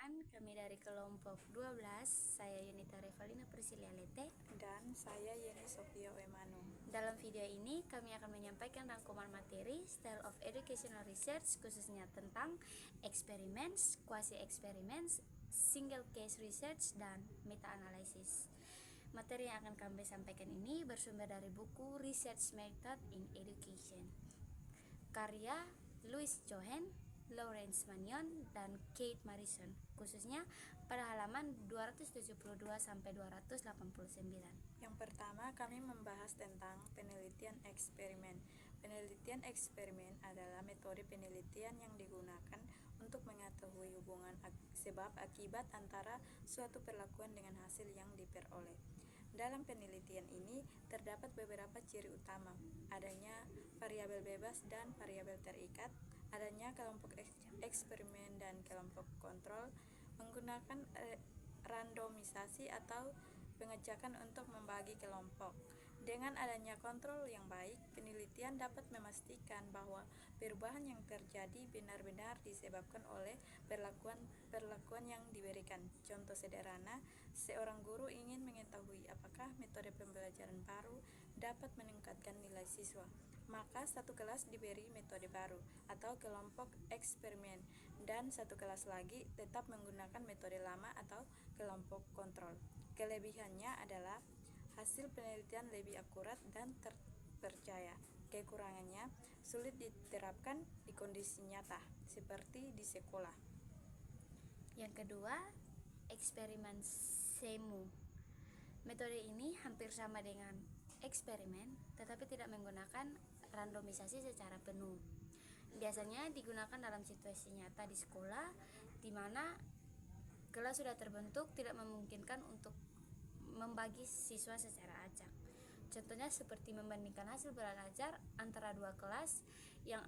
Perkenalkan, kami dari kelompok 12, saya Yunita Revalina Priscilia Lete. Dan saya Yeni Sofia Wemanu. Dalam video ini, kami akan menyampaikan rangkuman materi Style of Educational Research, khususnya tentang experiments, quasi-experiments, single case research, dan meta-analysis. Materi yang akan kami sampaikan ini bersumber dari buku Research Method in Education, karya Louis Johen, Lawrence Mannion, dan Kate Marison, khususnya pada halaman 272-289. Yang pertama, kami membahas tentang penelitian eksperimen. Penelitian eksperimen adalah metode penelitian yang digunakan untuk mengetahui hubungan sebab akibat antara suatu perlakuan dengan hasil yang diperoleh. Dalam penelitian ini terdapat beberapa ciri utama: adanya variabel bebas dan variabel terikat, adanya kelompok eksperimen dan kelompok kontrol, menggunakan randomisasi atau pengecekan untuk membagi kelompok. Dengan adanya kontrol yang baik, penelitian dapat memastikan bahwa perubahan yang terjadi benar-benar disebabkan oleh perlakuan yang diberikan. Contoh sederhana, seorang guru ingin mengetahui apakah metode pembelajaran baru dapat meningkatkan nilai siswa. Maka satu kelas diberi metode baru atau kelompok eksperimen, dan satu kelas lagi tetap menggunakan metode lama atau kelompok kontrol. Kelebihannya adalah hasil penelitian lebih akurat dan terpercaya. Kekurangannya sulit diterapkan di kondisi nyata, seperti di sekolah. Yang kedua, eksperimen semu. Metode ini hampir sama dengan eksperimen, tetapi tidak menggunakan randomisasi secara penuh. Biasanya digunakan dalam situasi nyata di sekolah, di mana kelas sudah terbentuk, tidak memungkinkan untuk membagi siswa secara acak. Contohnya seperti membandingkan hasil belajar antara dua kelas yang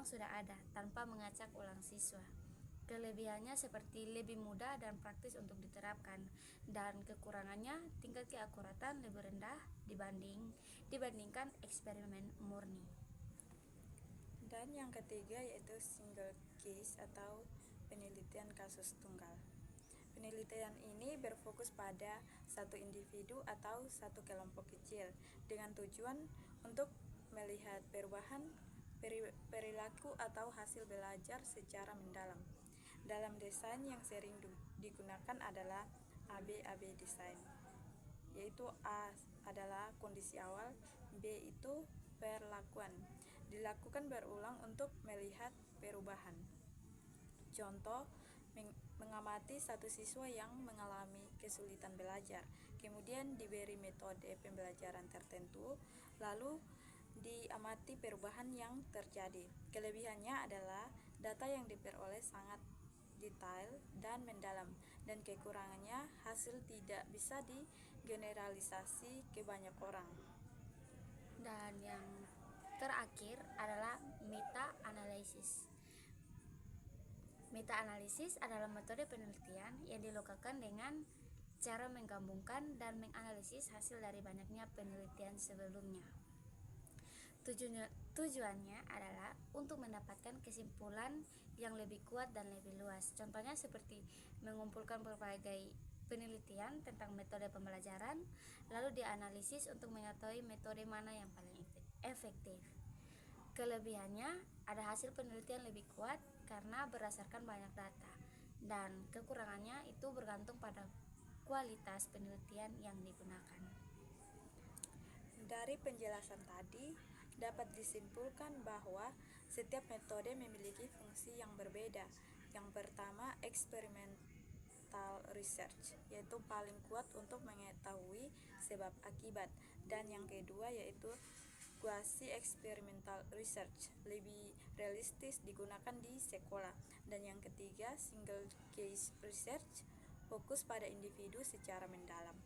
sudah ada tanpa mengacak ulang siswa. Kelebihannya seperti lebih mudah dan praktis untuk diterapkan, dan kekurangannya tingkat keakuratan lebih rendah dibandingkan eksperimen murni. Dan yang ketiga yaitu single case atau penelitian kasus tunggal. Penelitian ini berfokus pada satu individu atau satu kelompok kecil dengan tujuan untuk melihat perubahan perilaku atau hasil belajar secara mendalam. Dalam desain yang sering digunakan adalah ABAB design, yaitu A adalah kondisi awal, B itu perlakuan. Dilakukan berulang untuk melihat perubahan. Contoh, mengamati satu siswa yang mengalami kesulitan belajar, kemudian diberi metode pembelajaran tertentu, lalu diamati perubahan yang terjadi. Kelebihannya adalah data yang diperoleh sangat detail dan mendalam, dan kekurangannya hasil tidak bisa digeneralisasi ke banyak orang. Dan yang terakhir adalah meta-analisis. Meta-analisis adalah metode penelitian yang dilakukan dengan cara menggabungkan dan menganalisis hasil dari banyaknya penelitian sebelumnya. Tujuannya adalah untuk mendapatkan kesimpulan yang lebih kuat dan lebih luas. Contohnya seperti mengumpulkan berbagai penelitian tentang metode pembelajaran, lalu dianalisis untuk mengetahui metode mana yang paling efektif. Kelebihannya ada hasil penelitian lebih kuat karena berdasarkan banyak data, dan kekurangannya itu bergantung pada kualitas penelitian yang digunakan. Dari penjelasan tadi dapat disimpulkan bahwa setiap metode memiliki fungsi yang berbeda. Yang pertama, experimental research, yaitu paling kuat untuk mengetahui sebab akibat, dan yang kedua yaitu quasi-experimental research, lebih realistis digunakan di sekolah, dan yang ketiga single case research, fokus pada individu secara mendalam,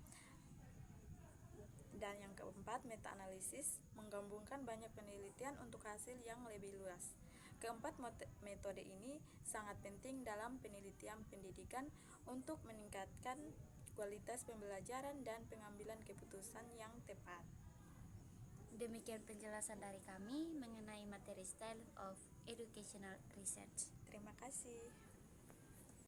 dan yang keempat meta-analisis, menggabungkan banyak penelitian untuk hasil yang lebih luas. Keempat metode ini sangat penting dalam penelitian pendidikan untuk meningkatkan kualitas pembelajaran dan pengambilan keputusan yang tepat. Demikian penjelasan dari kami mengenai materi Style of Educational Research. Terima kasih.